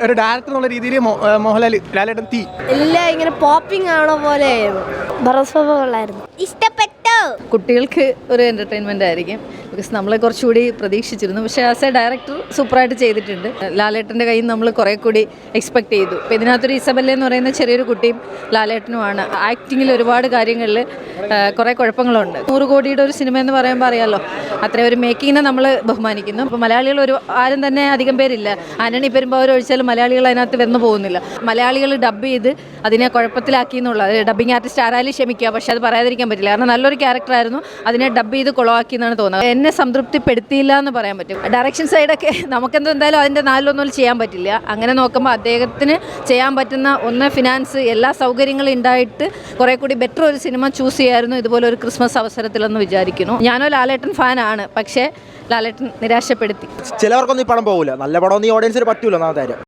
ഒരു ഡയറക്ടർ എന്നുള്ള രീതിയിൽ മോഹൻലാൽ ലാലേട്ടൻ തീ എല്ലാം ഇങ്ങനെ പോപ്പിംഗ് ആണോ പോലെയായിരുന്നു. ഭരസ്വഭാവമുള്ളായിരുന്നു. ഇഷ്ടപ്പെട്ടു. കുട്ടികൾക്ക് ഒരു എൻ്റർടൈൻമെൻ്റ് ആയിരിക്കും. ബിക്കോസ് നമ്മളെ കുറച്ചുകൂടി പ്രതീക്ഷിച്ചിരുന്നു. പക്ഷേ ആസ് എ ഡയറക്ടർ സൂപ്പറായിട്ട് ചെയ്തിട്ടുണ്ട്. ലാലേട്ടൻ്റെ കയ്യിൽ നിന്ന് നമ്മൾ കുറേ കൂടി എക്സ്പെക്ട് ചെയ്തു. ഇപ്പോൾ ഇതിനകത്തൊരു ഇസബെല്ല എന്ന് പറയുന്ന ചെറിയൊരു കുട്ടിയും ലാലേട്ടനുമാണ്. ആക്ടിങ്ങിൽ ഒരുപാട് കാര്യങ്ങളിൽ കുറേ കുഴപ്പങ്ങളുണ്ട്. 100 കോടിയുടെ ഒരു സിനിമ എന്ന് പറയുമ്പോൾ അറിയാമല്ലോ, അത്രയും ഒരു മേക്കിങ്ങിനെ നമ്മൾ ബഹുമാനിക്കുന്നു. ഇപ്പോൾ മലയാളികൾ ആരും തന്നെ അധികം പേരില്ല. ആന്റണി പെരുമ്പാവൂർ ഒഴിച്ചാൽ മലയാളികൾ അതിനകത്ത് വന്നു പോകുന്നില്ല. മലയാളികൾ ഡബ് ചെയ്ത് അതിനെ കുഴപ്പത്തിലാക്കി എന്നുള്ളത് ഡബിങ് ആർട്ടിസ്റ്റ് ആരായാലും ക്ഷമിക്കുക, പക്ഷേ അത് പറയാതിരിക്കാൻ പറ്റില്ല. കാരണം നല്ലൊരു ക്യാരക്ടറായിരുന്നു, അതിനെ ഡബ് ചെയ്ത് കൊളവാക്കി എന്നാണ് തോന്നുന്നത്. എന്നെ സംതൃപ്തിപ്പെടുത്തിയില്ല എന്ന് പറയാൻ പറ്റും. ഡയറക്ഷൻ സൈഡൊക്കെ നമുക്കെന്തായാലും അതിൻ്റെ 4 ചെയ്യാൻ പറ്റില്ല. അങ്ങനെ നോക്കുമ്പോൾ അദ്ദേഹത്തിന് ചെയ്യാൻ പറ്റുന്ന ഒന്ന് ഫിനാൻസ് എല്ലാ സൗകര്യങ്ങളും ഉണ്ടായിട്ട് കുറേ കൂടി ബെറ്റർ ഒരു സിനിമ ചൂസ് ചെയ്യായിരുന്നു ഇതുപോലെ ഒരു ക്രിസ്മസ് അവസരത്തിലെന്ന് വിചാരിക്കുന്നു. ഞാനോ ലാലേട്ടൻ ഫാനാണ്, പക്ഷേ ലാലേട്ടൻ നിരാശപ്പെടുത്തി. ചിലവർക്കൊന്നും ഈ പടം പോകില്ല. നല്ല പടമൊന്നും ഈ ഓഡിയൻസിന് പറ്റൂല. ഒന്നാമത്തെ കാര്യം